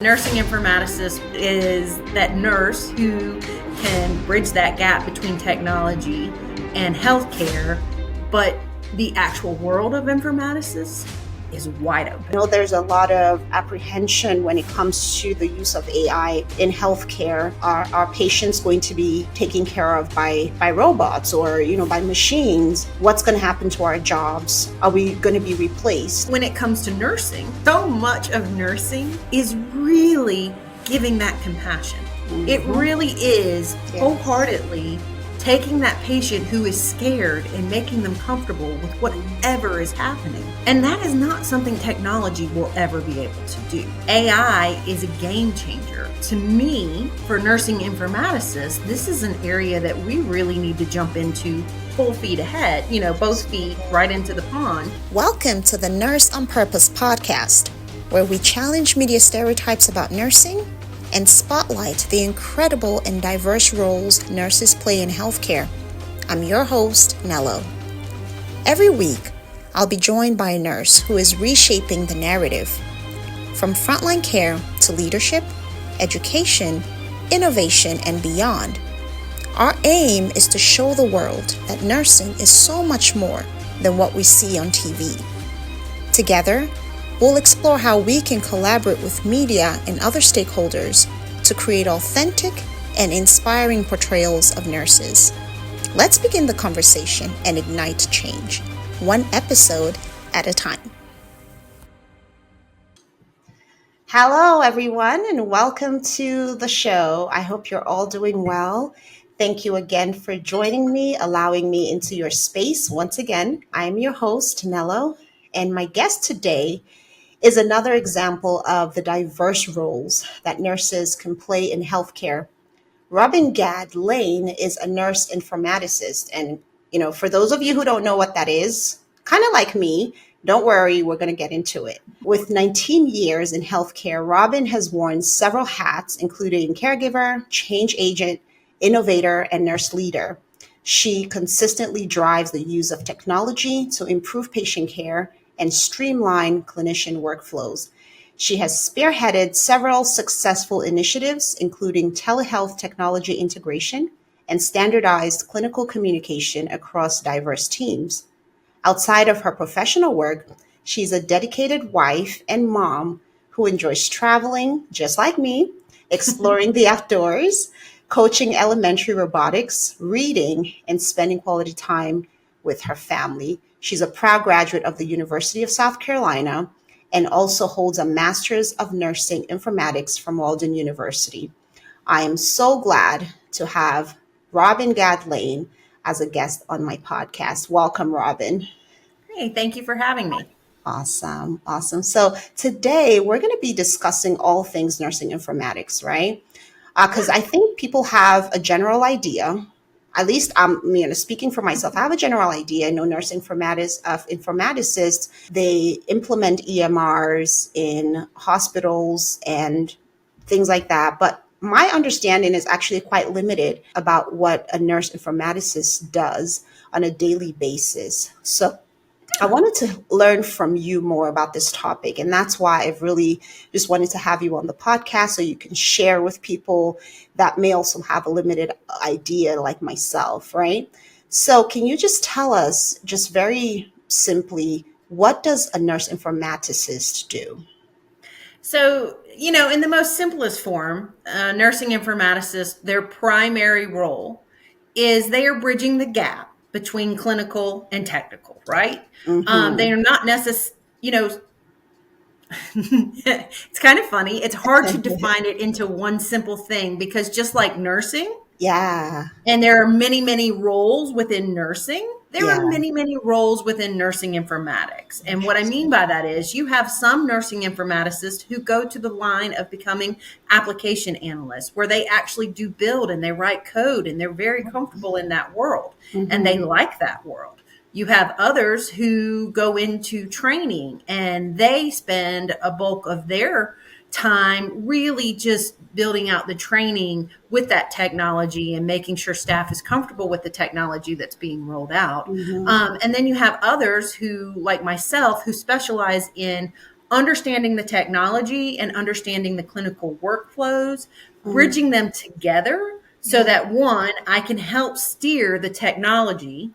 Nursing informaticist is that nurse who can bridge that gap between technology and healthcare, but the actual world of informaticists is wide open. There's a lot of apprehension when it comes to the use of AI in healthcare. Are patients going to be taken care of by robots or, by machines? What's going to happen to our jobs? Are we going to be replaced? When it comes to nursing, so much of nursing is really giving that compassion. Mm-hmm. It really is wholeheartedly taking that patient who is scared and making them comfortable with whatever is happening. And that is not something technology will ever be able to do. AI is a game changer. To me, for nursing informaticists, this is an area that we really need to jump into full feet ahead, both feet right into the pond. Welcome to the Nurse on Purpose podcast, where we challenge media stereotypes about nursing and spotlight the incredible and diverse roles nurses play in healthcare. I'm your host, Nello. Every week, I'll be joined by a nurse who is reshaping the narrative. From frontline care to leadership, education, innovation, and beyond. Our aim is to show the world that nursing is so much more than what we see on TV. Together, we'll explore how we can collaborate with media and other stakeholders to create authentic and inspiring portrayals of nurses. Let's begin the conversation and ignite change, one episode at a time. Hello, everyone, and welcome to the show. I hope you're all doing well. Thank you again for joining me, allowing me into your space. Once again, I'm your host, Nello, and my guest today is another example of the diverse roles that nurses can play in healthcare. Robin M Gadd-Lane is a nurse informaticist. And, for those of you who don't know what that is, kind of like me, don't worry, we're going to get into it. With 19 years in healthcare, Robin has worn several hats, including caregiver, change agent, innovator, and nurse leader. She consistently drives the use of technology to improve patient care and streamline clinician workflows. She has spearheaded several successful initiatives, including telehealth technology integration and standardized clinical communication across diverse teams. Outside of her professional work, she's a dedicated wife and mom who enjoys traveling, just like me, exploring the outdoors, coaching elementary robotics, reading, and spending quality time with her family. She's a proud graduate of the University of South Carolina and also holds a Master's of Nursing Informatics from Walden University. I am so glad to have Robin Gadd-Lane as a guest on my podcast. Welcome, Robin. Hey, thank you for having me. Awesome. So today we're going to be discussing all things nursing informatics, right? Because I think people have a general idea. At least I'm speaking for myself. I have a general idea. I know nurse informaticists, they implement EMRs in hospitals and things like that. But my understanding is actually quite limited about what a nurse informaticist does on a daily basis. So I wanted to learn from you more about this topic. And that's why I've really just wanted to have you on the podcast so you can share with people that may also have a limited idea like myself, right? So can you just tell us just very simply, what does a nurse informaticist do? So, in the most simplest form, nursing informaticists, their primary role is they are bridging the gap between clinical and technical, right? Mm-hmm. They are not necessarily, it's kind of funny. It's hard to define it into one simple thing because just like nursing, and there are many, many roles within nursing. There are many, many roles within nursing informatics. And what I mean by that is you have some nursing informaticists who go to the line of becoming application analysts, where they actually do build and they write code and they're very comfortable in that world and they like that world. You have others who go into training and they spend a bulk of their time really just building out the training with that technology and making sure staff is comfortable with the technology that's being rolled out. And then you have others who, like myself, who specialize in understanding the technology and understanding the clinical workflows, bridging them together so that one, I can help steer the technology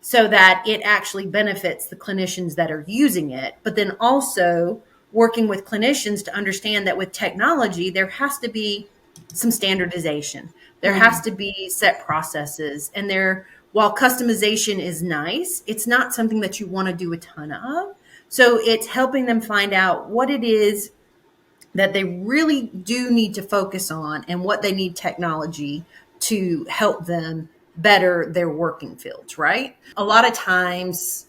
so that it actually benefits the clinicians that are using it, but then also working with clinicians to understand that with technology, there has to be some standardization. There has to be set processes, and while customization is nice, it's not something that you want to do a ton of. So it's helping them find out what it is that they really do need to focus on and what they need technology to help them better their working fields, right? A lot of times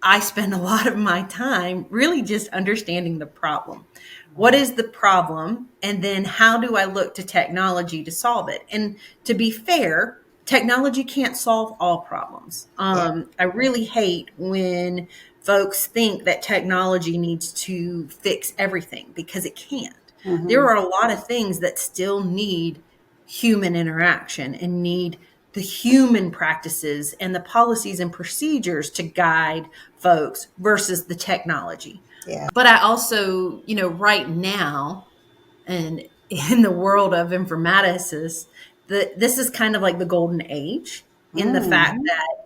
I spend a lot of my time really just understanding the problem. What is the problem? And then how do I look to technology to solve it? And to be fair, technology can't solve all problems. I really hate when folks think that technology needs to fix everything, because it can't. There are a lot of things that still need human interaction and need the human practices and the policies and procedures to guide folks versus the technology. Yeah. But I also, right now, and in the world of informaticists, this is kind of like the golden age in the fact that,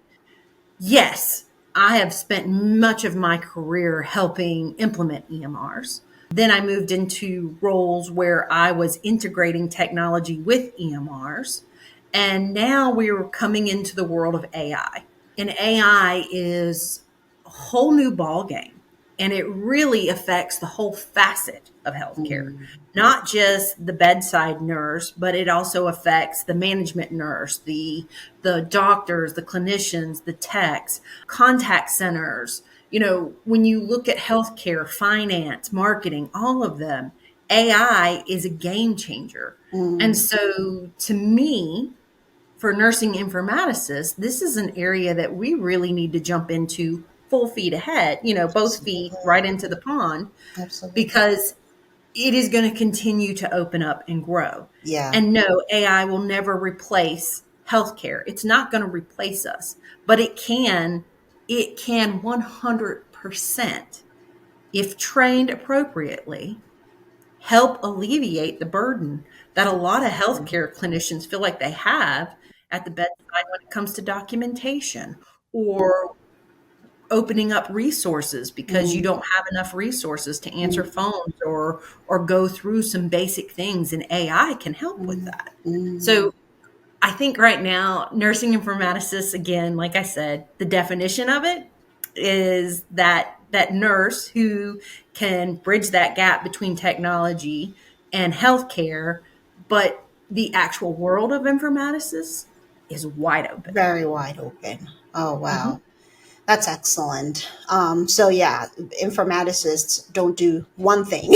yes, I have spent much of my career helping implement EMRs. Then I moved into roles where I was integrating technology with EMRs. And now we're coming into the world of AI. And AI is a whole new ballgame. And it really affects the whole facet of healthcare, not just the bedside nurse, but it also affects the management nurse, the doctors, the clinicians, the techs, contact centers. When you look at healthcare, finance, marketing, all of them, AI is a game changer. And so to me, for nursing informaticists, this is an area that we really need to jump into full feet ahead, both feet right into the pond. Absolutely. Because it is going to continue to open up and grow. Yeah. And no, AI will never replace healthcare. It's not going to replace us, but it can 100%, if trained appropriately, help alleviate the burden that a lot of healthcare clinicians feel like they have at the bedside when it comes to documentation or opening up resources because you don't have enough resources to answer phones or go through some basic things, and AI can help with that. So I think right now, nursing informaticists, again, like I said, the definition of it is that nurse who can bridge that gap between technology and healthcare, but the actual world of informaticists is wide open. Very wide open. Oh, wow. That's excellent. So yeah, informaticists don't do one thing.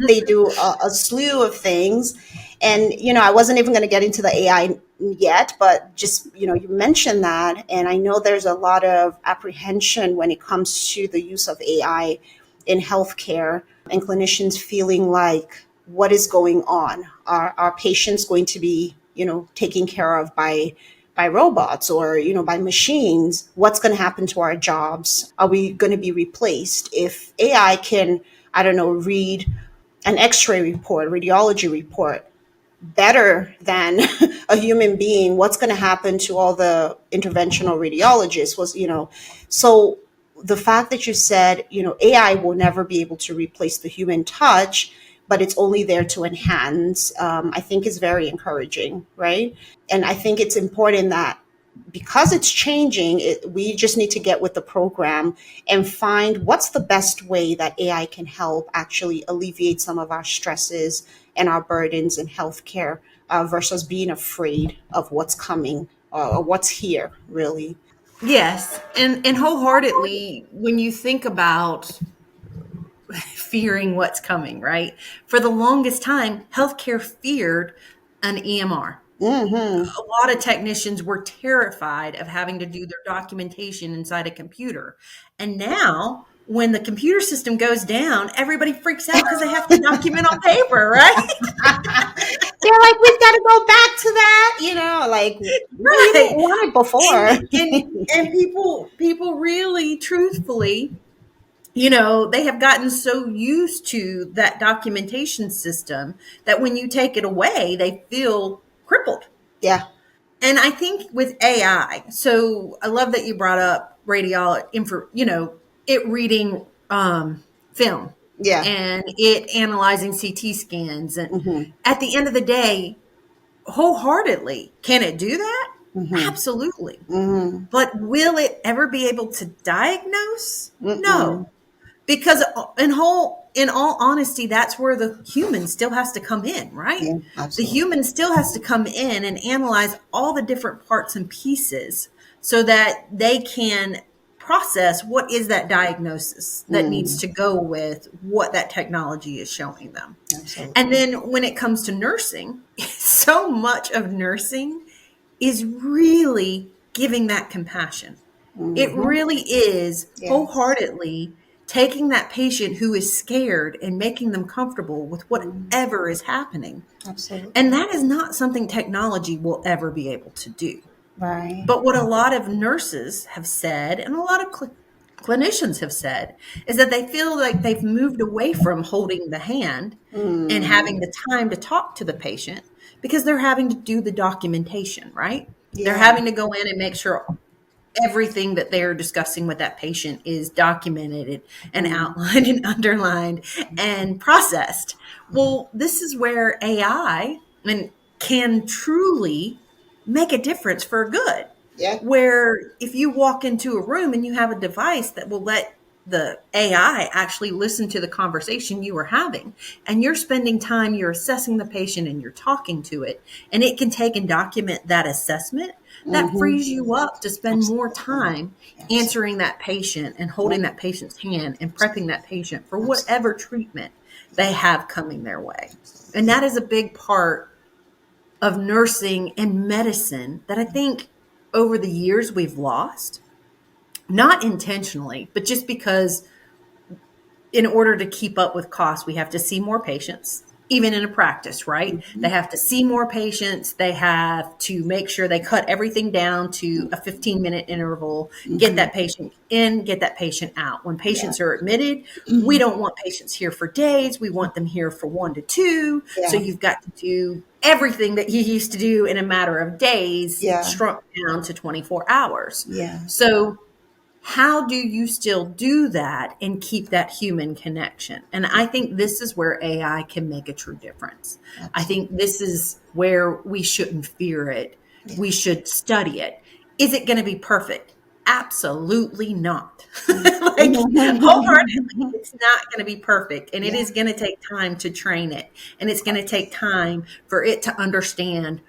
They do a slew of things. And, I wasn't even going to get into the AI yet, but just, you mentioned that. And I know there's a lot of apprehension when it comes to the use of AI in healthcare and clinicians feeling like, what is going on? Are patients going to be, taken care of by robots or, by machines? What's going to happen to our jobs? Are we going to be replaced? If AI can, read an x-ray report, radiology report better than a human being, what's going to happen to all the interventional radiologists? So the fact that you said, AI will never be able to replace the human touch, but it's only there to enhance, I think is very encouraging, right? And I think it's important that because it's changing, we just need to get with the program and find what's the best way that AI can help actually alleviate some of our stresses and our burdens in healthcare versus being afraid of what's coming or what's here, really. Yes. And wholeheartedly, when you think about fearing what's coming, right? For the longest time, healthcare feared an EMR. A lot of technicians were terrified of having to do their documentation inside a computer. And now, when the computer system goes down, everybody freaks out because they have to document on paper, right? They're like, we've got to go back to that, like we didn't want it before. And people really, truthfully, they have gotten so used to that documentation system that when you take it away, they feel crippled. Yeah. And I think with AI, so I love that you brought up it reading film Yeah. and it analyzing CT scans. And Mm-hmm. at the end of the day, wholeheartedly, can it do that? Mm-hmm. Absolutely. Mm-hmm. But will it ever be able to diagnose? Mm-mm. No. Because in all honesty, that's where the human still has to come in, right? Yeah, The absolutely. human still has to come in and analyze all the different parts and pieces so that they can process what is that diagnosis that needs to go with what that technology is showing them. Absolutely. And then when it comes to nursing, so much of nursing is really giving that compassion. It really is Yes. wholeheartedly taking that patient who is scared and making them comfortable with whatever is happening. Absolutely. And that is not something technology will ever be able to do. Right. But what a lot of nurses have said, and a lot of clinicians have said, is that they feel like they've moved away from holding the hand and having the time to talk to the patient because they're having to do the documentation, right? They're Yeah. having to go in and make sure everything that they're discussing with that patient is documented and outlined and underlined and processed. Well, this is where AI can truly make a difference for good. Yeah. Where if you walk into a room and you have a device that will let the AI actually listen to the conversation you were having, and you're spending time, you're assessing the patient and you're talking to it, and it can take and document that assessment, that frees you up to spend more time answering that patient and holding that patient's hand and prepping that patient for whatever treatment they have coming their way. And that is a big part of nursing and medicine that I think over the years we've lost, not intentionally, but just because in order to keep up with costs, we have to see more patients, even in a practice, right? They have to see more patients. They have to make sure they cut everything down to a 15-minute interval, get that patient in, get that patient out. When patients are admitted, we don't want patients here for days. We want them here for 1 to 2. Yeah. So you've got to do everything that you used to do in a matter of days, shrunk down to 24 hours. Yeah. So how do you still do that and keep that human connection? And I think this is where AI can make a true difference. Absolutely. I think this is where we shouldn't fear it. Yeah. We should study it. Is it going to be perfect? Absolutely not. Wholeheartedly, it's not going to be perfect. And it is going to take time to train it. And it's going to take time for it to understand,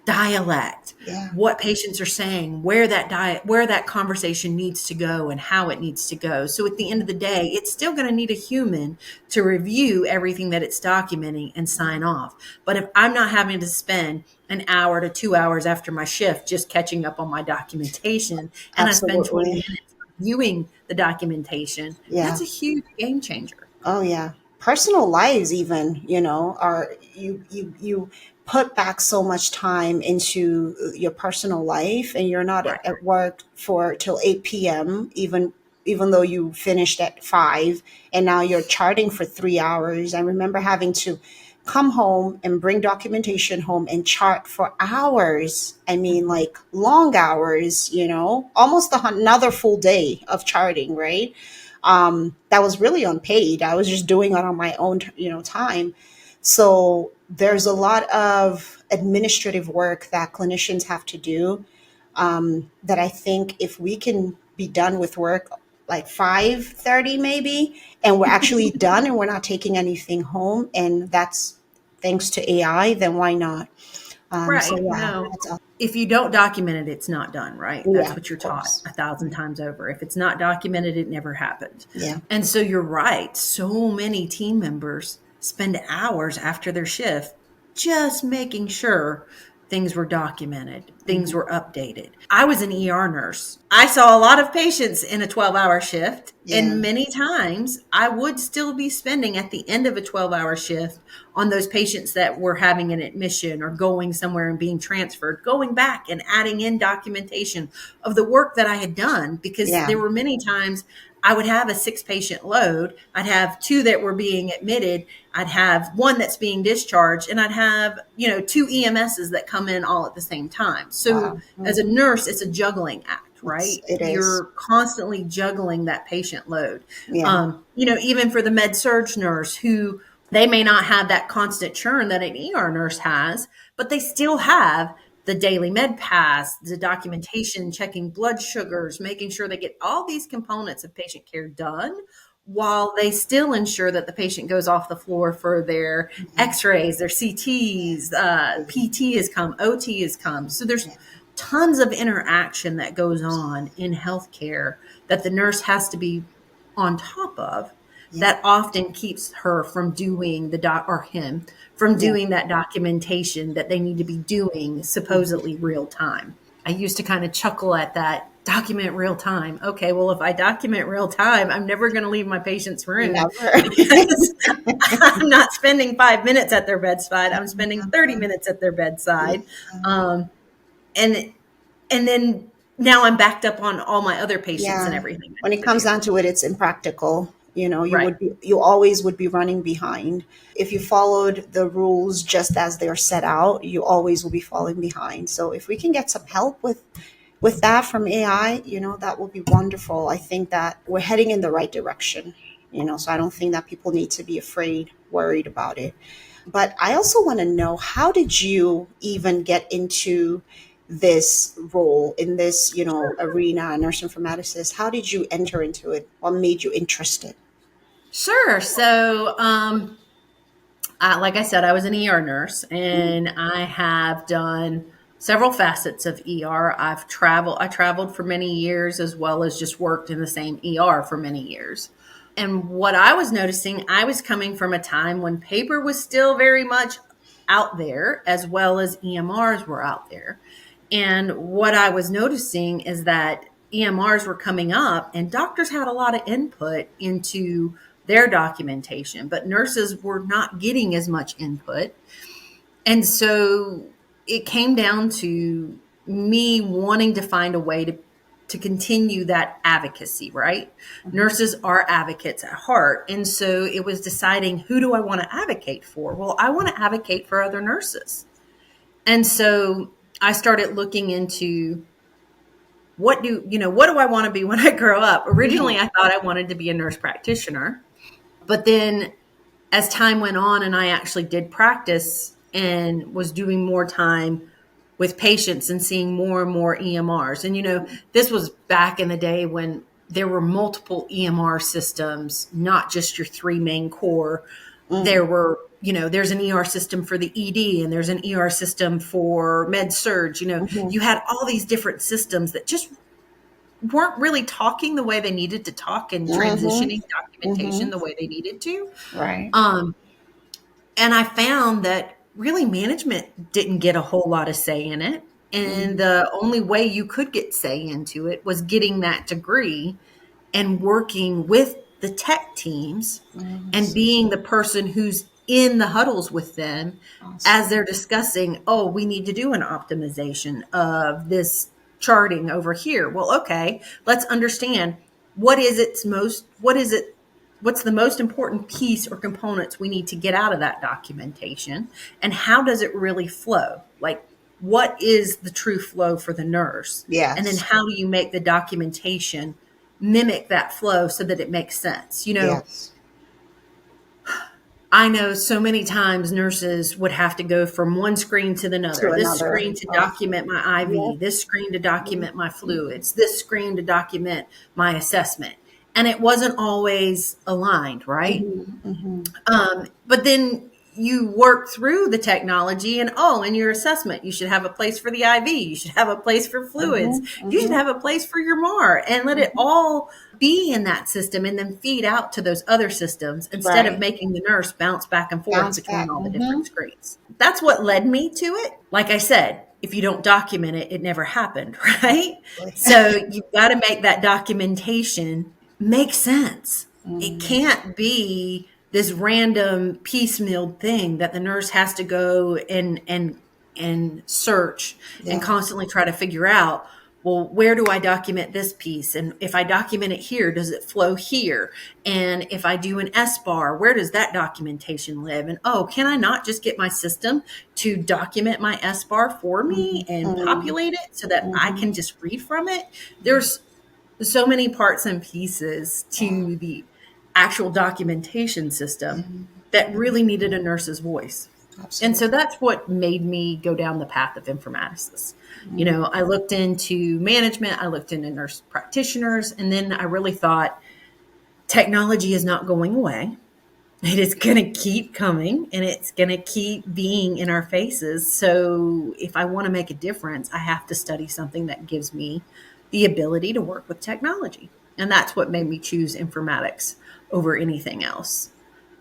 dialect, what patients are saying, where that conversation needs to go and how it needs to go. So at the end of the day, it's still going to need a human to review everything that it's documenting and sign off. But if I'm not having to spend an hour to 2 hours after my shift just catching up on my documentation, and I spend 20 minutes reviewing the documentation, that's a huge game changer. Oh yeah. Personal lives even, are you put back so much time into your personal life, and you're not at work till 8 p.m. even though you finished at 5, and now you're charting for 3 hours. I remember having to come home and bring documentation home and chart for hours. I mean, like long hours, almost another full day of charting, right? That was really unpaid. I was just doing it on my own, time. So there's a lot of administrative work that clinicians have to do, that I think if we can be done with work like 5:30 maybe, and we're actually done and we're not taking anything home, and that's thanks to AI, then why not? Right. So, no. If you don't document it, it's not done, right? That's what you're taught 1,000 times over. If it's not documented, it never happened. Yeah. And so you're right. So many team members spend hours after their shift just making sure things were documented, things were updated. I was an ER nurse. I saw a lot of patients in a 12-hour shift, and many times I would still be spending at the end of a 12-hour shift on those patients that were having an admission or going somewhere and being transferred, going back and adding in documentation of the work that I had done, because there were many times I would have a 6-patient load. I'd have 2 that were being admitted. I'd have 1 that's being discharged, and I'd have, 2 EMSs that come in all at the same time. So as a nurse, it's a juggling act, right? It is. You're constantly juggling that patient load. Yeah. Even for the med surg nurse, who they may not have that constant churn that an ER nurse has, but they still have the daily med pass, the documentation, checking blood sugars, making sure they get all these components of patient care done while they still ensure that the patient goes off the floor for their x-rays, their CTs, PT has come, OT has come. So there's tons of interaction that goes on in healthcare that the nurse has to be on top of. That often keeps her from doing doing that documentation that they need to be doing supposedly real time. I used to kind of chuckle at that, document real time. Okay, well, if I document real time, I'm never going to leave my patient's room. Because I'm not spending 5 minutes at their bedside. I'm spending 30 minutes at their bedside. And then now I'm backed up on all my other patients and everything. When it comes down to it, it's impractical. You always would be running behind. If you followed the rules just as they're set out, you always will be falling behind. So if we can get some help with that from AI, that will be wonderful. I think that we're heading in the right direction, so I don't think that people need to be worried about it. But I also want to know, how did you even get into this role in this, arena, nurse informaticist? How did you enter into it? What made you interested? Sure. So, like I said, I was an ER nurse, and I have done several facets of ER. I traveled for many years, as well as just worked in the same ER for many years. And what I was noticing, I was coming from a time when paper was still very much out there, as well as EMRs were out there. And what I was noticing is that EMRs were coming up and doctors had a lot of input into their documentation, but nurses were not getting as much input. And so it came down to me wanting to find a way to continue that advocacy, right? Nurses are advocates at heart. And so it was deciding, who do I want to advocate for? Well, I want to advocate for other nurses. And so I started looking into what do I want to be when I grow up? Originally, I thought I wanted to be a nurse practitioner. But then as time went on and I actually did practice and was doing more time with patients and seeing more and more EMRs. And, this was back in the day when there were multiple EMR systems, not just your 3 main core. There were, there's an ER system for the ED and there's an ER system for med surg. You had all these different systems that just weren't really talking the way they needed to talk and transitioning documentation the way they needed to. Right. And I found that really management didn't get a whole lot of say in it. And the only way you could get say into it was getting that degree and working with the tech teams and being the person who's in the huddles with them as they're discussing, we need to do an optimization of this charting over here. Well, okay, let's understand what's the most important piece or components we need to get out of that documentation, and how does it really flow? Like, what is the true flow for the nurse? Yes. And then how do you make the documentation mimic that flow so that it makes sense? Yes. I know so many times nurses would have to go from one screen to another. This screen to document my IV, this screen to document my fluids, this screen to document my assessment. And it wasn't always aligned, right? But then you work through the technology and in your assessment, you should have a place for the IV. You should have a place for fluids. You should have a place for your MAR, and let it all be in that system and then feed out to those other systems instead of making the nurse bounce back and forth between all the different screens. That's what led me to it. Like I said, if you don't document it, it never happened, right? So you've got to make that documentation make sense. It can't be this random piecemeal thing that the nurse has to go and search and constantly try to figure out well, where do I document this piece? And if I document it here, does it flow here? And if I do an S bar, where does that documentation live? And oh, can I not just get my system to document my S bar for me and populate it so that I can just read from it? There's so many parts and pieces to the actual documentation system that really needed a nurse's voice. Absolutely. And so that's what made me go down the path of informaticist. You know, I looked into management, I looked into nurse practitioners, and then I really thought technology is not going away. It is going to keep coming and it's going to keep being in our faces. So if I want to make a difference, I have to study something that gives me the ability to work with technology. And that's what made me choose informatics over anything else.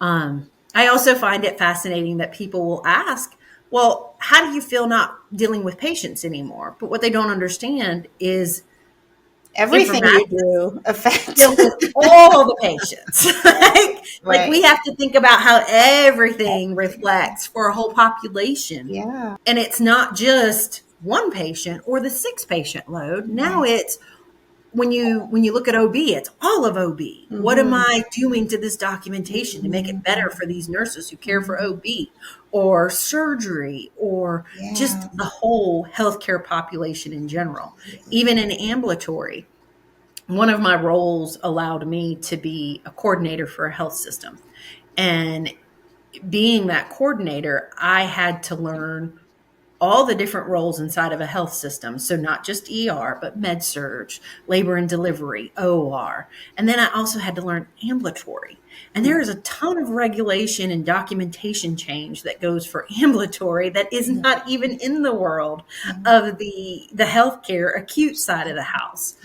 I also find it fascinating that people will ask, well, how do you feel not dealing with patients anymore? But what they don't understand is everything you do affects all the patients. Like we have to think about how everything reflects for a whole population. Yeah. And it's not just one patient or the 6-patient load. Now it's when you look at OB, it's all of OB. What am I doing to this documentation to make it better for these nurses who care for OB or surgery or just the whole healthcare population in general? Even in ambulatory, one of my roles allowed me to be a coordinator for a health system. And being that coordinator, I had to learn all the different roles inside of a health system. So not just ER, but med surg, labor and delivery, OR. And then I also had to learn ambulatory. And there is a ton of regulation and documentation change that goes for ambulatory that is not even in the world of the healthcare acute side of the house.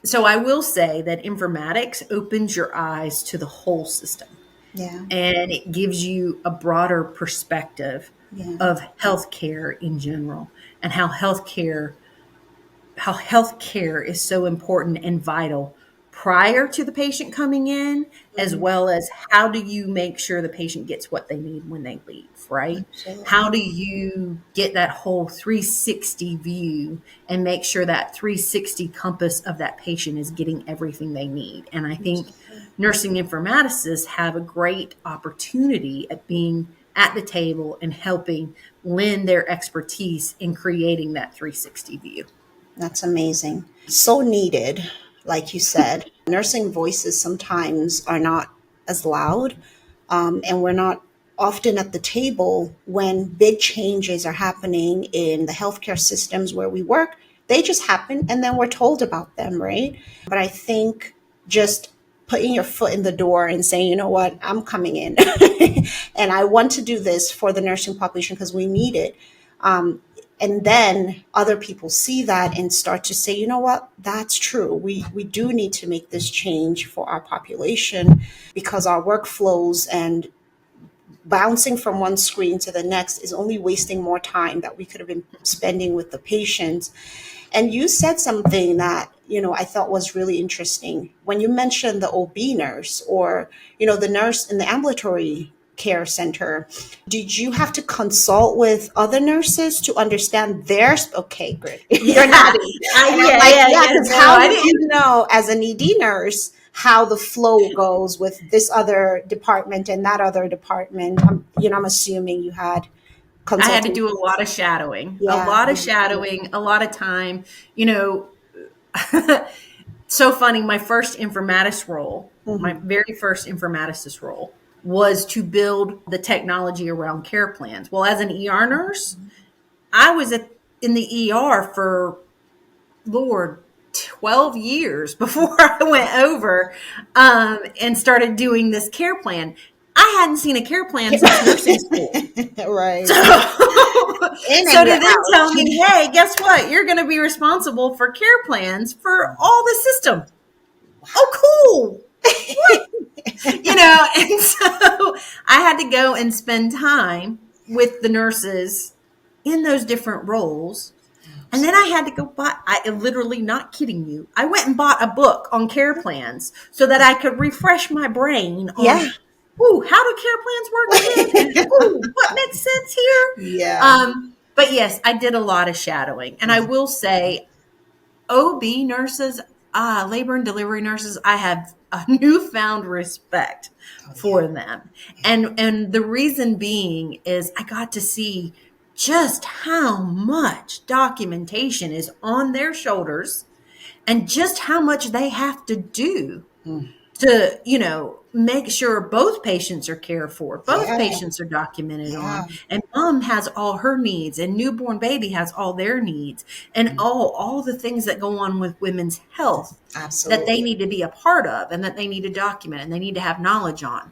So I will say that informatics opens your eyes to the whole system. Yeah. And it gives you a broader perspective of healthcare in general and how healthcare is so important and vital prior to the patient coming in, as well as how do you make sure the patient gets what they need when they leave, right? Absolutely. How do you get that whole 360 view and make sure that 360 compass of that patient is getting everything they need? And I think nursing informaticists have a great opportunity at being at the table and helping lend their expertise in creating that 360 view. That's amazing. So needed, like you said. Nursing voices sometimes are not as loud, and we're not often at the table when big changes are happening in the healthcare systems where we work. They just happen and then we're told about them, right? But I think just putting your foot in the door and saying, you know what, I'm coming in and I want to do this for the nursing population because we need it. And then other people see that and start to say, you know what, that's true. We do need to make this change for our population because our workflows and bouncing from one screen to the next is only wasting more time that we could have been spending with the patients. And you said something that, I thought was really interesting. When you mentioned the OB nurse or, the nurse in the ambulatory care center, did you have to consult with other nurses to understand theirs? Okay, good. You're not. Because how do you know as an ED nurse how the flow goes with this other department and that other department? I'm assuming you had I had to do a lot of shadowing, a lot of time, So funny. My first informaticist role, my very first informaticist role was to build the technology around care plans. Well, as an ER nurse, I was in the ER for 12 years before I went over and started doing this care plan. I hadn't seen a care plan since nursing school. Right. So to then tell me, hey, guess what? You're going to be responsible for care plans for all the system. Oh, cool. What? And so I had to go and spend time with the nurses in those different roles. And then I had to go buy, I am literally not kidding you. I went and bought a book on care plans so that I could refresh my brain on, how do care plans work again? What makes sense here? Yeah. But yes, I did a lot of shadowing. And I will say OB nurses, labor and delivery nurses, I have a newfound respect for them. And the reason being is I got to see just how much documentation is on their shoulders and just how much they have to do to, make sure both patients are cared for, both patients are documented on, and mom has all her needs, and newborn baby has all their needs, and all the things that go on with women's health that they need to be a part of and that they need to document and they need to have knowledge on.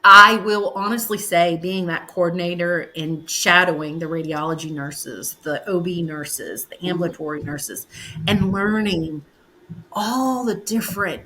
I will honestly say, being that coordinator and shadowing the radiology nurses, the OB nurses, the ambulatory nurses, and learning all the different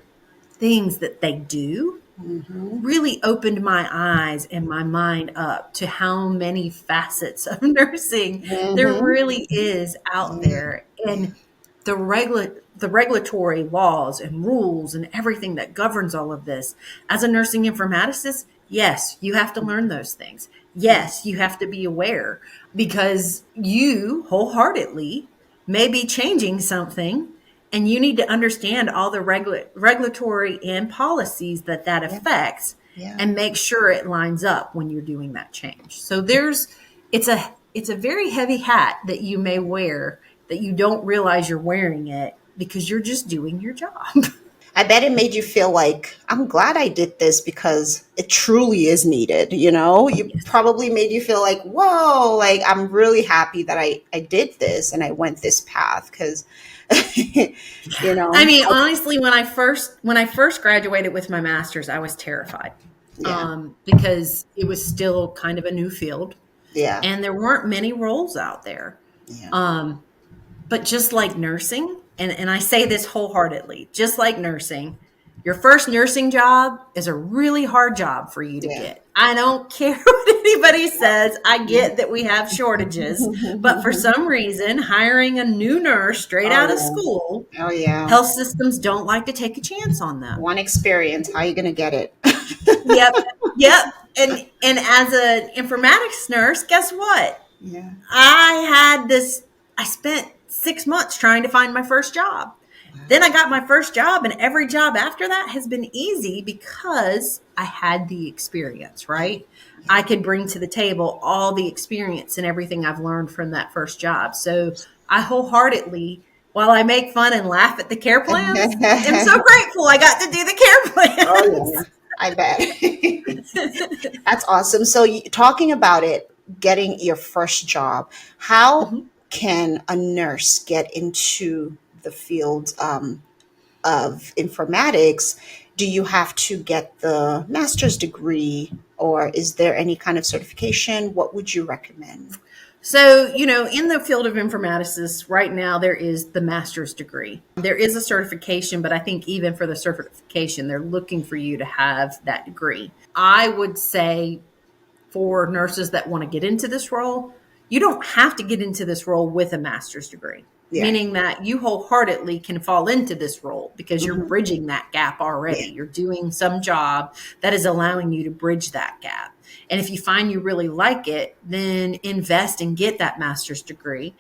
things that they do really opened my eyes and my mind up to how many facets of nursing there really is out there, and the regulatory laws and rules and everything that governs all of this. As a nursing informaticist, yes, you have to learn those things. Yes, you have to be aware, because you wholeheartedly may be changing something, and you need to understand all the regulatory and policies that affects, and make sure it lines up when you're doing that change. So it's a very heavy hat that you may wear that you don't realize you're wearing it because you're just doing your job. I bet it made you feel like, I'm glad I did this because it truly is needed. You probably made you feel like, whoa, like I'm really happy that I did this and I went this path, because I mean, honestly, when I first graduated with my master's, I was terrified because it was still kind of a new field. Yeah. And there weren't many roles out there. Yeah. But just like nursing, and I say this wholeheartedly, just like nursing, your first nursing job is a really hard job for you to get. I don't care what anybody says. I get that we have shortages, but for some reason, hiring a new nurse straight out of school, health systems don't like to take a chance on them. One experience, how are you going to get it? Yep. And as an informatics nurse, guess what? Yeah. I spent 6 months trying to find my first job. Then I got my first job, and every job after that has been easy because I had the experience, right? I could bring to the table all the experience and everything I've learned from that first job. So I wholeheartedly, while I make fun and laugh at the care plans, I'm so grateful I got to do the care plans. Oh, yeah. I bet. That's awesome. So talking about it, getting your first job, how can a nurse get into the field of informatics? Do you have to get the master's degree, or is there any kind of certification? What would you recommend? So, in the field of informaticists right now, there is the master's degree. There is a certification, but I think even for the certification, they're looking for you to have that degree. I would say for nurses that want to get into this role, you don't have to get into this role with a master's degree. Yeah. Meaning that you wholeheartedly can fall into this role because you're bridging that gap already. Yeah. You're doing some job that is allowing you to bridge that gap. And if you find you really like it, then invest and get that master's degree.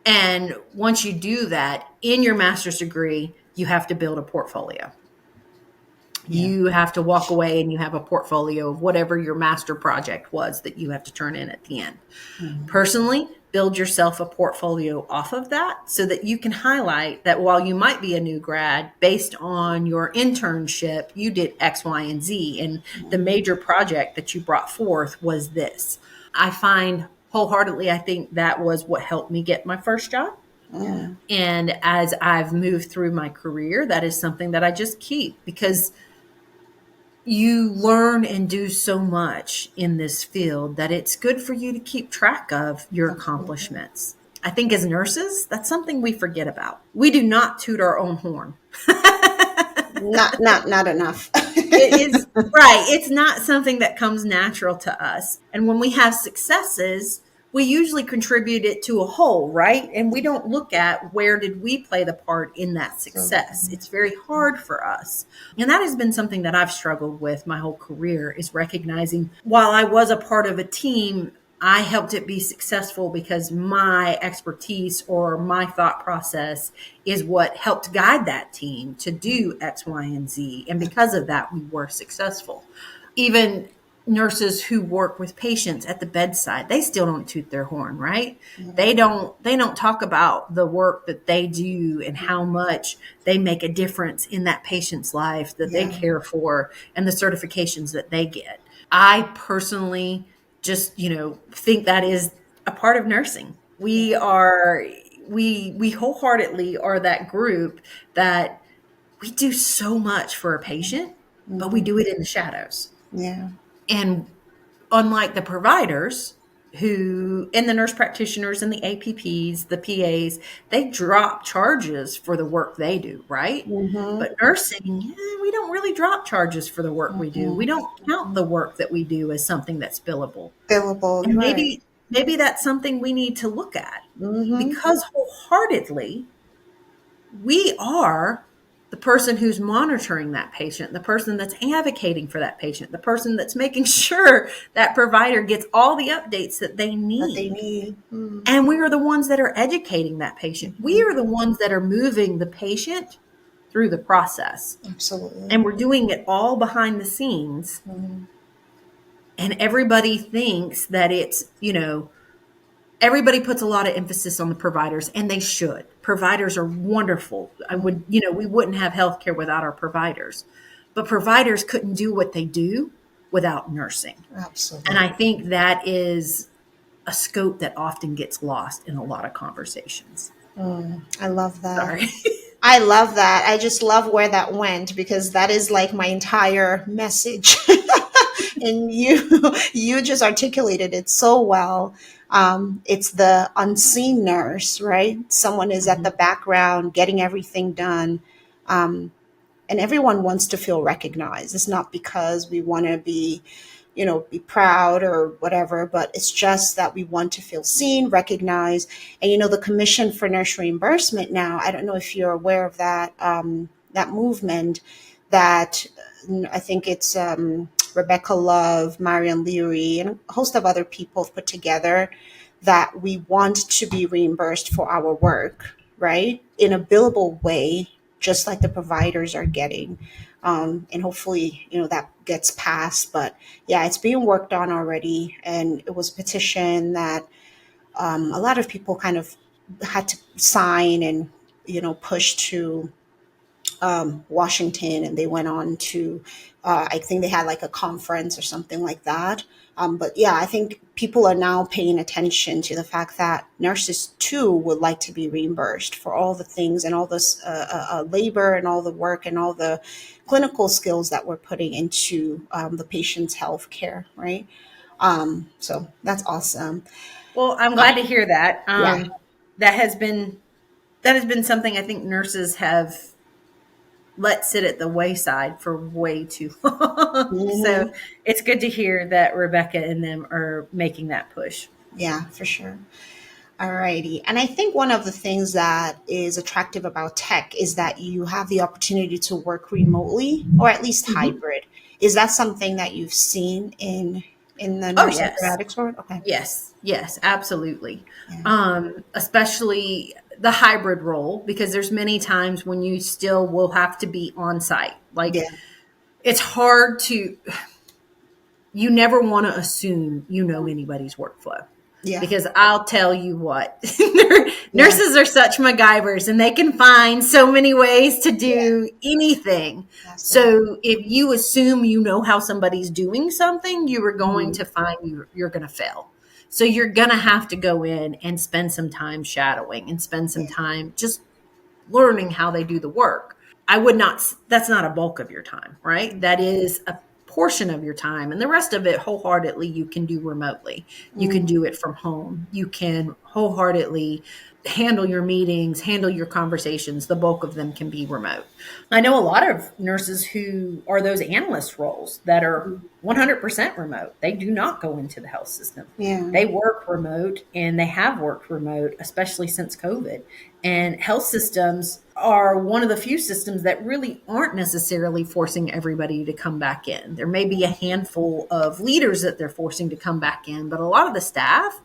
And once you do that, in your master's degree, you have to build a portfolio. Yeah. You have to walk away and you have a portfolio of whatever your master project was that you have to turn in at the end. Personally, build yourself a portfolio off of that so that you can highlight that while you might be a new grad, based on your internship, you did X, Y, and Z. And the major project that you brought forth was this. I find wholeheartedly, I think that was what helped me get my first job. Yeah. And as I've moved through my career, that is something that I just keep, because you learn and do so much in this field that it's good for you to keep track of your accomplishments. I think as nurses, that's something we forget about. We do not toot our own horn. Not enough. It is right. It's not something that comes natural to us. And when we have successes, we usually contribute it to a whole, right? And we don't look at where did we play the part in that success. It's very hard for us. And that has been something that I've struggled with my whole career, is recognizing while I was a part of a team, I helped it be successful because my expertise or my thought process is what helped guide that team to do X, Y, and Z. And because of that, we were successful. Even nurses who work with patients at the bedside, they still don't toot their horn, right? Mm-hmm. They don't talk about the work that they do and how much they make a difference in that patient's life that they care for and the certifications that they get. I personally just, think that is a part of nursing. We wholeheartedly are that group that we do so much for a patient, but we do it in the shadows. Yeah. And unlike the providers and the nurse practitioners and the APPs, the PAs, they drop charges for the work they do, right? Mm-hmm. But nursing, we don't really drop charges for the work we do. We don't count the work that we do as something that's billable. And maybe that's something we need to look at, because wholeheartedly, we are the person who's monitoring that patient, the person that's advocating for that patient, the person that's making sure that provider gets all the updates that they need. And we are the ones that are educating that patient. We are the ones that are moving the patient through the process. Absolutely. And we're doing it all behind the scenes. And everybody thinks that it's, everybody puts a lot of emphasis on the providers, and they should. Providers are wonderful. We wouldn't have healthcare without our providers, but providers couldn't do what they do without nursing. Absolutely. And I think that is a scope that often gets lost in a lot of conversations. I love that. Sorry. I love that. I just love where that went, because that is like my entire message. And you just articulated it so well. It's the unseen nurse, right? Someone is at the background getting everything done. And everyone wants to feel recognized. It's not because we want to be proud or whatever, but it's just that we want to feel seen, recognized. And, the Commission for Nurse Reimbursement now, I don't know if you're aware of that, that movement that I think it's Rebecca Love, Marian Leary, and a host of other people put together, that we want to be reimbursed for our work, right? In a billable way, just like the providers are getting. And hopefully, that gets passed. But yeah, it's being worked on already. And it was a petition that a lot of people kind of had to sign and, push to Washington. And they went on to, I think they had like a conference or something like that. But yeah, I think people are now paying attention to the fact that nurses too would like to be reimbursed for all the things and all this labor and all the work and all the clinical skills that we're putting into the patient's health care, right? So that's awesome. Well, I'm glad to hear that. That has been something I think nurses have let sit at the wayside for way too long. So it's good to hear that Rebecca and them are making that push. Yeah, for sure. All righty. And I think one of the things that is attractive about tech is that you have the opportunity to work remotely, or at least hybrid. Is that something that you've seen in the nurse informatics world? Okay. Yes, absolutely. Yeah. Especially the hybrid role, because there's many times when you still will have to be on site. It's hard you never want to assume anybody's workflow. Yeah. Because I'll tell you what, nurses are such MacGyvers, and they can find so many ways to do anything. So if you assume how somebody's doing something, you are going to find you're going to fail. So you're going to have to go in and spend some time shadowing and spend some time just learning how they do the work. That's not a bulk of your time, right? That is a portion of your time, and the rest of it wholeheartedly you can do remotely. You can do it from home. You can wholeheartedly handle your meetings, handle your conversations. The bulk of them can be remote. I know a lot of nurses who are those analyst roles that are 100% remote. They do not go into the health system. Yeah. They work remote, and they have worked remote, especially since COVID. And health systems are one of the few systems that really aren't necessarily forcing everybody to come back in. There may be a handful of leaders that they're forcing to come back in, but a lot of the staff,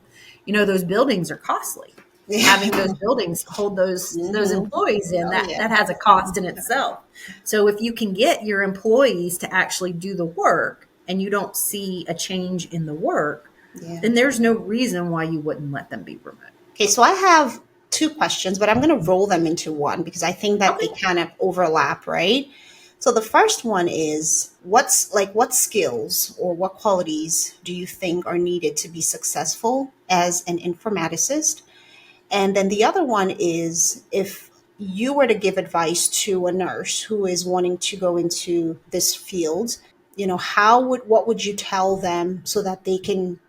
those buildings are costly. Having those buildings hold those employees in, that has a cost in itself. So if you can get your employees to actually do the work and you don't see a change in the work, then there's no reason why you wouldn't let them be remote. Okay, so I have 2 questions, but I'm going to roll them into one because I think that they kind of overlap, right? So the first one is what skills or what qualities do you think are needed to be successful as an informaticist? And then the other one is, if you were to give advice to a nurse who is wanting to go into this field, what would you tell them so that they can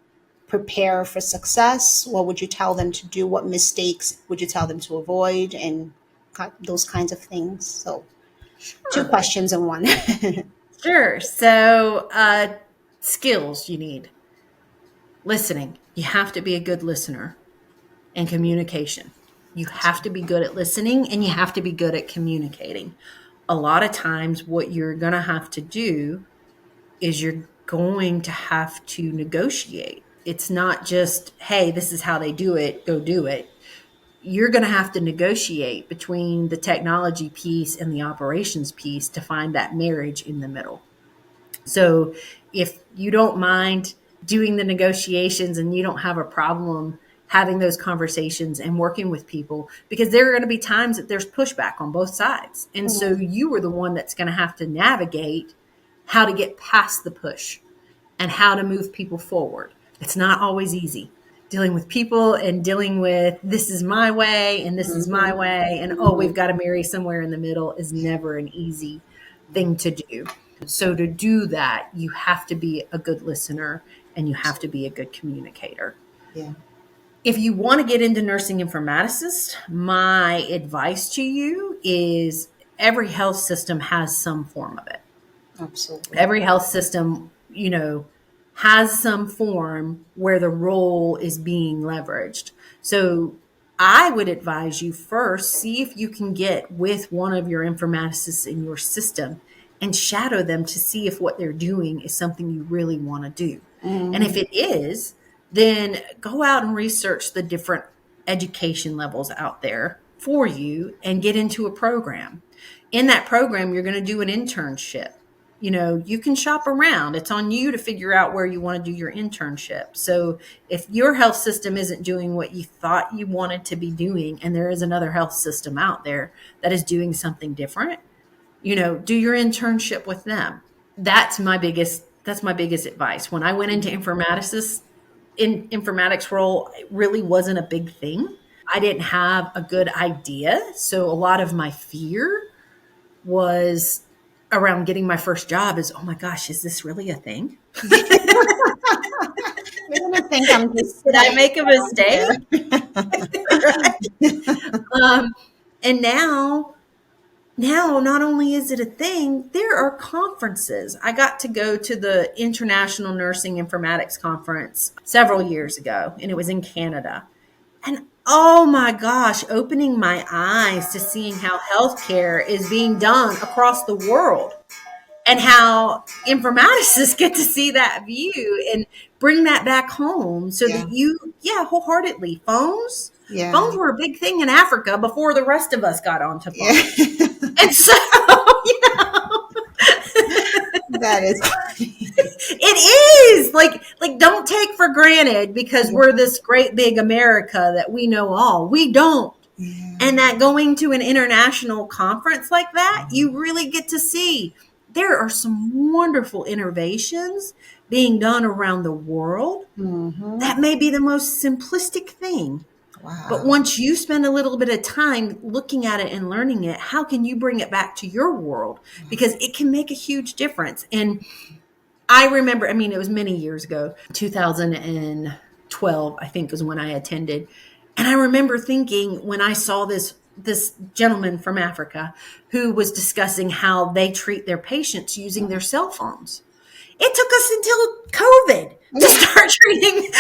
prepare for success? What would you tell them to do? What mistakes would you tell them to avoid? And those kinds of things. So 2 questions in one. Sure. So skills you need. Listening. You have to be a good listener. And communication. You have to be good at listening, and you have to be good at communicating. A lot of times what you're going to have to do is you're going to have to negotiate. It's not just, hey, this is how they do it, go do it. You're going to have to negotiate between the technology piece and the operations piece to find that marriage in the middle. So if you don't mind doing the negotiations and you don't have a problem having those conversations and working with people, because there are going to be times that there's pushback on both sides. And so you are the one that's going to have to navigate how to get past the push and how to move people forward. It's not always easy dealing with people and dealing with this is my way and this is my way. And we've got to marry somewhere in the middle is never an easy thing to do. So to do that, you have to be a good listener and you have to be a good communicator. Yeah. If you want to get into nursing informaticist, my advice to you is every health system has some form of it. Absolutely. Every health system, has some form where the role is being leveraged. So I would advise you first, see if you can get with one of your informaticists in your system and shadow them to see if what they're doing is something you really want to do. And if it is, then go out and research the different education levels out there for you and get into a program. In that program, you're going to do an internship. You can shop around. It's on you to figure out where you want to do your internship. So if your health system isn't doing what you thought you wanted to be doing, and there is another health system out there that is doing something different, do your internship with them. That's my biggest advice. When I went into informatics role, it really wasn't a big thing. I didn't have a good idea. So a lot of my fear was around getting my first job is, oh my gosh, is this really a thing? You're going to think I'm just... Did I make a mistake? And now, not only is it a thing, there are conferences. I got to go to the International Nursing Informatics Conference several years ago, and it was in Canada. And oh my gosh, opening my eyes to seeing how healthcare is being done across the world and how informaticists get to see that view and bring that back home so that wholeheartedly. Phones were a big thing in Africa before the rest of us got onto phones. And so, that is funny. It is like don't take for granted because we're this great big America that we know all. We don't. Yeah. And that going to an international conference like that, you really get to see there are some wonderful innovations being done around the world. That may be the most simplistic thing. Wow. But once you spend a little bit of time looking at it and learning it, how can you bring it back to your world? Because it can make a huge difference. And I remember, it was many years ago, 2012, I think was when I attended. And I remember thinking when I saw this gentleman from Africa who was discussing how they treat their patients using their cell phones. It took us until COVID to start treating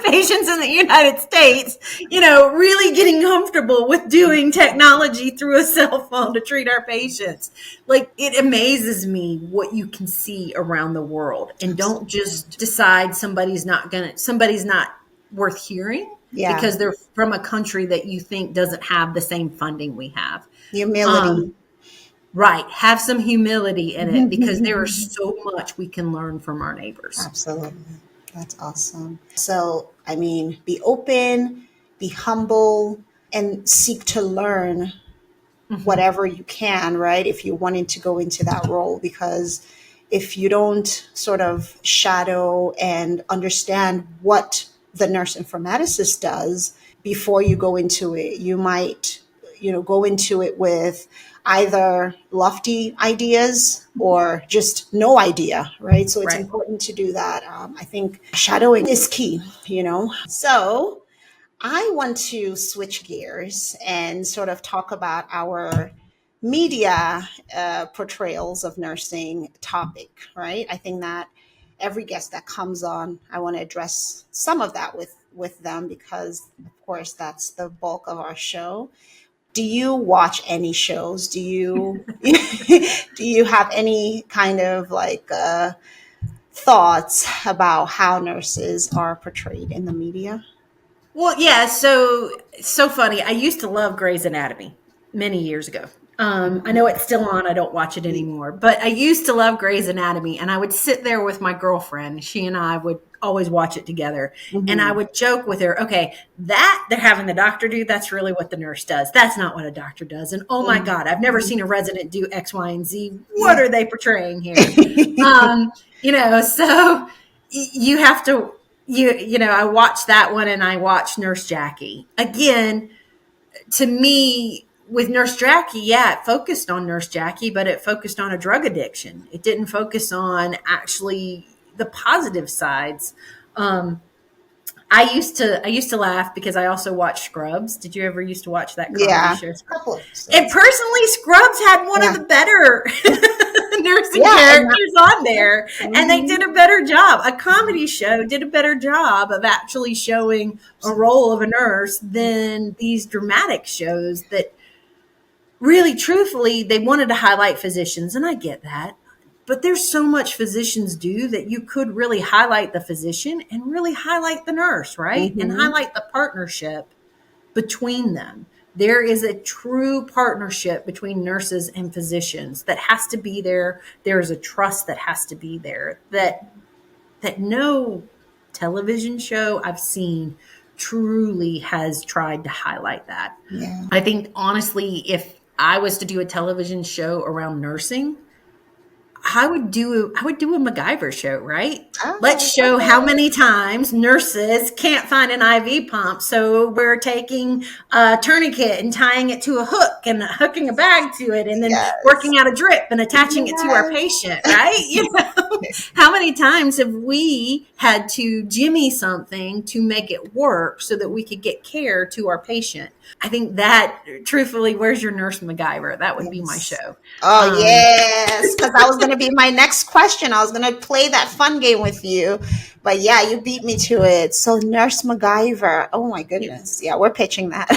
patients in the United States, really getting comfortable with doing technology through a cell phone to treat our patients. Like, it amazes me what you can see around the world, and don't just decide somebody's not worth hearing because they're from a country that you think doesn't have the same funding we have. Humility. Right. Have some humility in it, because there is so much we can learn from our neighbors. Absolutely. That's awesome. So, I mean, be open, be humble, and seek to learn whatever you can, right? If you're wanting to go into that role, because if you don't sort of shadow and understand what the nurse informaticist does before you go into it, you might, go into it with either lofty ideas or just no idea, right? So it's important to do that. I think shadowing is key, So I want to switch gears and sort of talk about our media portrayals of nursing topic, right? I think that every guest that comes on, I want to address some of that with them, because of course that's the bulk of our show. Do you watch any shows? Do you do you have any kind of thoughts about how nurses are portrayed in the media? Well, yeah. So funny. I used to love Grey's Anatomy many years ago. I know it's still on. I don't watch it anymore, but I used to love Grey's Anatomy, and I would sit there with my girlfriend. She and I would always watch it together. And I would joke with her, okay, that they're having the doctor do, that's really what the nurse does. That's not what a doctor does. And oh my God, I've never seen a resident do X, Y, and Z. What are they portraying here? So you have to, I watched that one, and I watched Nurse Jackie. Again, to me, with Nurse Jackie, it focused on Nurse Jackie, but it focused on a drug addiction. It didn't focus on actually the positive sides. I used to laugh because I also watched Scrubs. Did you ever used to watch that comedy show? And personally, Scrubs had one of the better nursing characters on there, and they did a better job. A comedy show did a better job of actually showing a role of a nurse than these dramatic shows that really, truthfully, they wanted to highlight physicians, and I get that. But there's so much physicians do that you could really highlight the physician and really highlight the nurse, right? And highlight the partnership between them. There is a true partnership between nurses and physicians that has to be there. There is a trust that has to be there that no television show I've seen truly has tried to highlight that. Yeah. I think, honestly, if I was to do a television show around nursing, I would do a MacGyver show, right? Let's show how many times nurses can't find an IV pump, so we're taking a tourniquet and tying it to a hook and hooking a bag to it, and then working out a drip and attaching it to our patient, right? How many times have we had to jimmy something to make it work so that we could get care to our patient? I think that, truthfully, where's your nurse MacGyver? That would be my show. Oh, yes, because that was going to be my next question. I was going to play that fun game with you, but you beat me to it. So Nurse MacGyver, oh my goodness. Yeah, we're pitching that.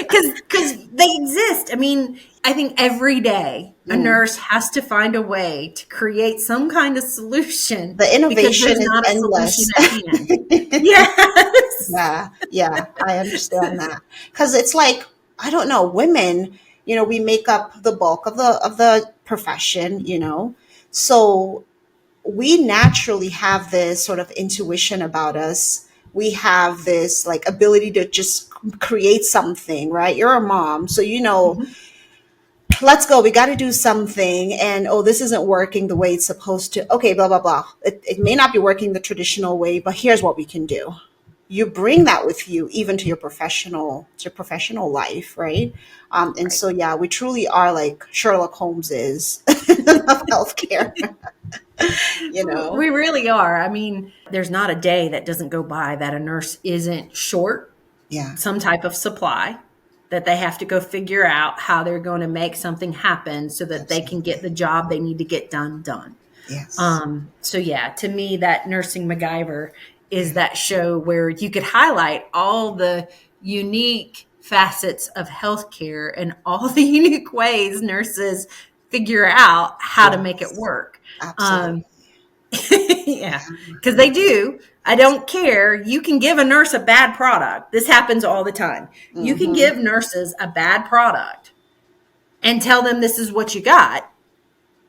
Because they exist. I mean, I think every day a nurse has to find a way to create some kind of solution. The innovation is not endless. Yes. Yeah, I understand that. Because it's like, I don't know, women, we make up the bulk of the profession, so we naturally have this sort of intuition about us. We have this ability to just create something, right? You're a mom, so let's go. We got to do something. And, this isn't working the way it's supposed to. Okay, blah, blah, blah. It may not be working the traditional way, but here's what we can do. You bring that with you even to your professional life, right? So, we truly are like Sherlock Holmes is of healthcare. We really are. I mean, there's not a day that doesn't go by that a nurse isn't short some type of supply, that they have to go figure out how they're going to make something happen so that they can get the job they need to get done. Yes. So yeah, to me, that Nursing MacGyver is that show where you could highlight all the unique facets of healthcare and all the unique ways nurses figure out how to make it work. Absolutely. Yeah, because they do. I don't care. You can give a nurse a bad product. This happens all the time. You can give nurses a bad product and tell them this is what you got,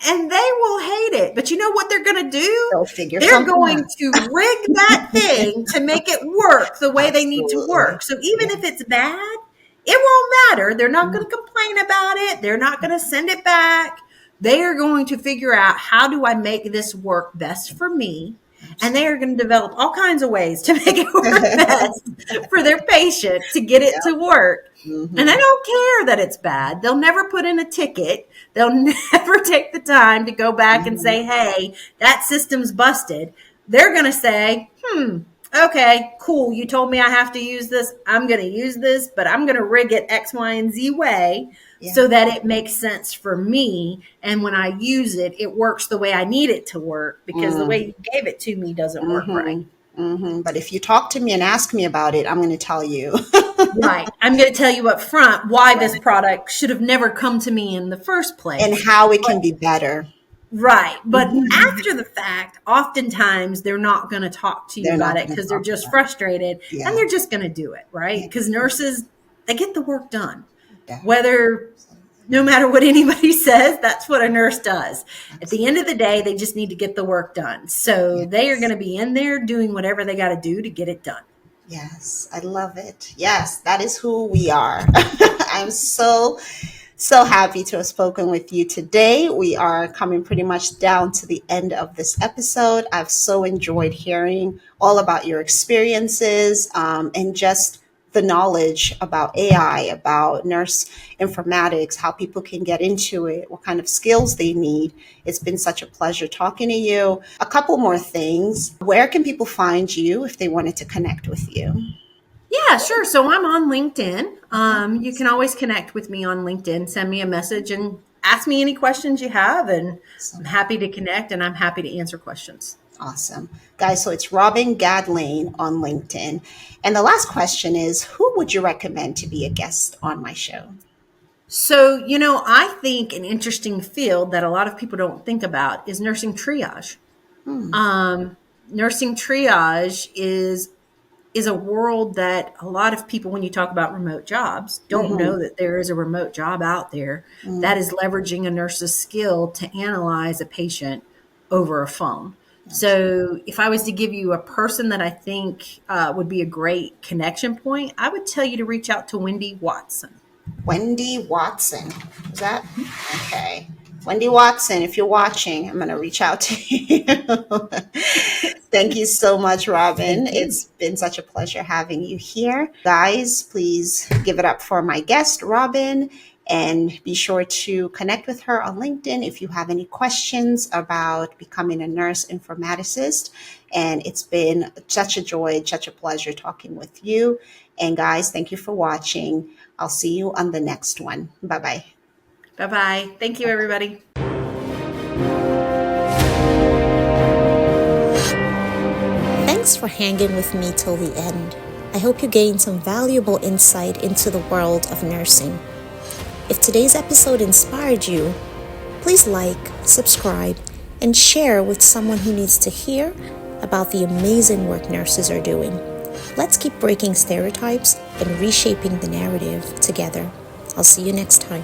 and they will hate it. But you know what they're going to do? They're going to rig that thing to make it work the way they need to work. So even if it's bad, it won't matter. They're not going to complain about it. They're not going to send it back. They are going to figure out, how do I make this work best for me? And they are going to develop all kinds of ways to make it work best for their patient, to get it to work. And they don't care that it's bad. They'll never put in a ticket. They'll never take the time to go back and say, hey, that system's busted. They're going to say, okay, cool. You told me I have to use this. I'm going to use this, but I'm going to rig it X, Y, and Z way so that it makes sense for me. And when I use it, it works the way I need it to work, because the way you gave it to me doesn't work right. But if you talk to me and ask me about it, I'm going to tell you. Right. I'm going to tell you up front why this product should have never come to me in the first place. And how it can be better. Right. But after the fact, oftentimes they're not going to talk to you about it because they're just frustrated and they're just going to do it. Right. Because nurses, they get the work done. No matter what anybody says, that's what a nurse does. At the end of the day, they just need to get the work done. So they are going to be in there doing whatever they got to do to get it done. Yes, I love it. Yes, that is who we are. I'm so happy to have spoken with you today. We are coming pretty much down to the end of this episode. I've so enjoyed hearing all about your experiences and just the knowledge about AI, about nurse informatics, how people can get into it, what kind of skills they need. It's been such a pleasure talking to you. A couple more things. Where can people find you if they wanted to connect with you? Yeah, sure. So I'm on LinkedIn. You can always connect with me on LinkedIn. Send me a message and ask me any questions you have. And I'm happy to connect, and I'm happy to answer questions. Awesome. Guys, so it's Robin Gadd-Lane on LinkedIn. And the last question is, who would you recommend to be a guest on my show? So, I think an interesting field that a lot of people don't think about is nursing triage. Nursing triage is a world that a lot of people, when you talk about remote jobs, don't know that there is a remote job out there that is leveraging a nurse's skill to analyze a patient over a phone. So if I was to give you a person that I think would be a great connection point, I would tell you to reach out to Wendy Watson. Wendy Watson. Is that? Okay. Wendy Watson, if you're watching, I'm going to reach out to you. Thank you so much, Robin. It's been such a pleasure having you here. Guys, please give it up for my guest, Robin. And be sure to connect with her on LinkedIn if you have any questions about becoming a nurse informaticist. And it's been such a joy, such a pleasure talking with you. And guys, thank you for watching. I'll see you on the next one. Bye-bye. Bye-bye. Thank you, everybody. Thanks for hanging with me till the end. I hope you gained some valuable insight into the world of nursing. If today's episode inspired you, please like, subscribe, and share with someone who needs to hear about the amazing work nurses are doing. Let's keep breaking stereotypes and reshaping the narrative together. I'll see you next time.